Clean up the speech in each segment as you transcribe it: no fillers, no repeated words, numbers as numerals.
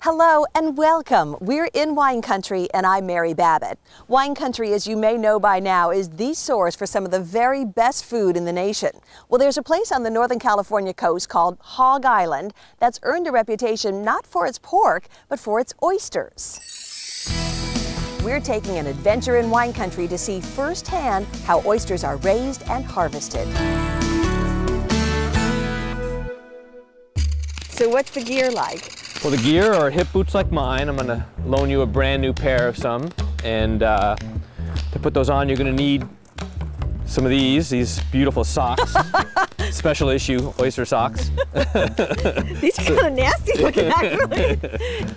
Hello and welcome. We're in wine country and I'm Mary Babbitt. Wine country, as you may know by now, is the source for some of the very best food in the nation. Well, there's a place on the Northern California coast called Hog Island that's earned a reputation not for its pork, but for its oysters. We're taking an adventure in wine country to see firsthand how oysters are raised and harvested. So what's the gear like? Well, the gear are hip boots like mine. I'm gonna loan you a brand new pair of some. And to put those on, you're gonna need some of these beautiful socks. Special issue oyster socks. These are kind of nasty looking, actually.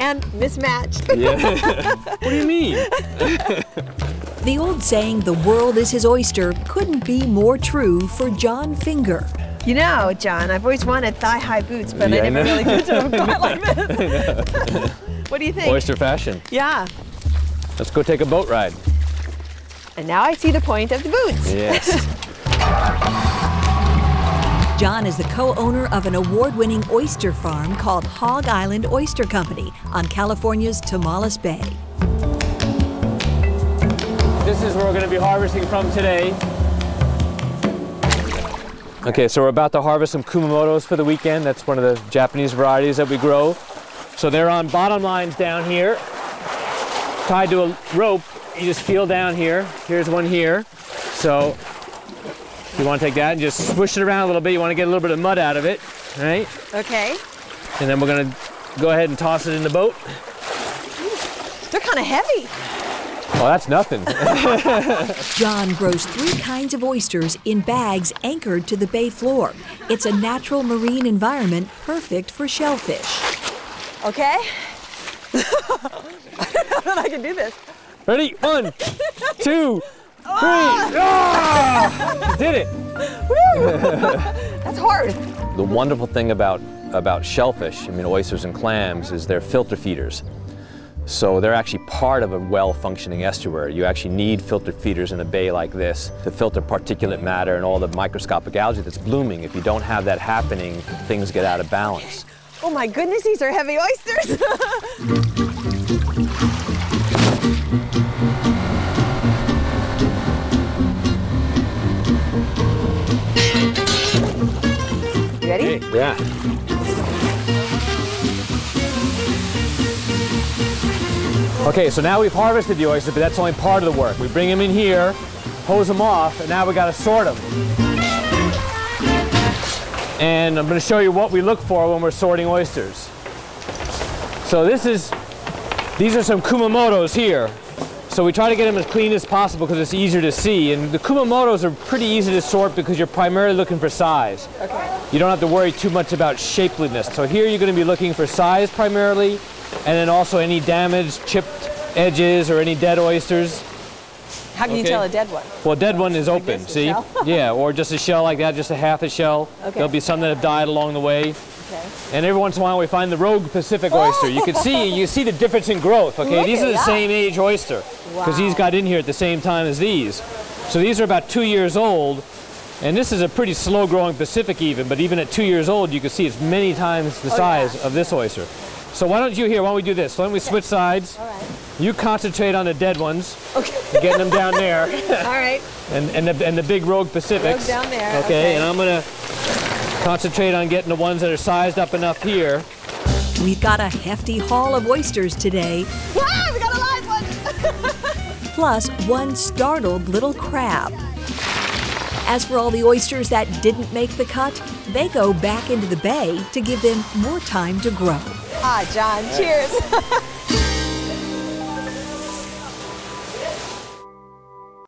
And mismatched. Yeah. What do you mean? The old saying, "the world is his oyster," couldn't be more true for John Finger. You know, John, I've always wanted thigh-high boots, but I never really could have got like this. What do you think? Oyster fashion. Yeah. Let's go take a boat ride. And now I see the point of the boots. Yes. John is the co-owner of an award-winning oyster farm called Hog Island Oyster Company on California's Tomales Bay. This is where we're going to be harvesting from today. Okay, so we're about to harvest some kumamotos for the weekend. That's one of the Japanese varieties that we grow. So they're on bottom lines down here, tied to a rope. You just feel down here. Here's one here. So you want to take that and just swish it around a little bit. You want to get a little bit of mud out of it, right? Okay. And then we're going to go ahead and toss it in the boat. They're kind of heavy. Oh, that's nothing. John grows 3 kinds of oysters in bags anchored to the bay floor. It's a natural marine environment perfect for shellfish. Okay. I don't know that I can do this. Ready? 1, 2, 3. Oh! Did it. Woo! That's hard. The wonderful thing about shellfish, oysters and clams, is they're filter feeders. So they're actually part of a well-functioning estuary. You actually need filter feeders in a bay like this to filter particulate matter and all the microscopic algae that's blooming. If you don't have that happening, things get out of balance. Oh my goodness, these are heavy oysters. You ready? Okay, yeah. Okay, so now we've harvested the oysters, but that's only part of the work. We bring them in here, hose them off, and now we got to sort them. And I'm going to show you what we look for when we're sorting oysters. So these are some kumamotos here. So we try to get them as clean as possible because it's easier to see. And the kumamotos are pretty easy to sort because you're primarily looking for size. Okay. You don't have to worry too much about shapeliness. So here you're going to be looking for size primarily, and then also any damaged, chipped edges or any dead oysters. How can you tell a dead one? Well, a dead one is open, this, see? Yeah, or just a shell like that, just a half a shell. Okay. There'll be some that have died along the way. Okay. And every once in a while we find the rogue Pacific oyster. You can see the difference in growth, okay? Look These are at the that. same age oyster because these got in here at the same time as these. So these are about 2 years old, and this is a pretty slow growing Pacific even, but even at 2 years old you can see it's many times the size of this oyster. So why don't we do this? Why don't we switch sides? All right. You concentrate on the dead ones. Okay. Getting them down there. All right. And the big rogue Pacifics. Rogue down there. Okay, and I'm gonna concentrate on getting the ones that are sized up enough here. We've got a hefty haul of oysters today, Wow, we got a live one. plus one startled little crab. As for all the oysters that didn't make the cut, they go back into the bay to give them more time to grow. Ah, John, cheers.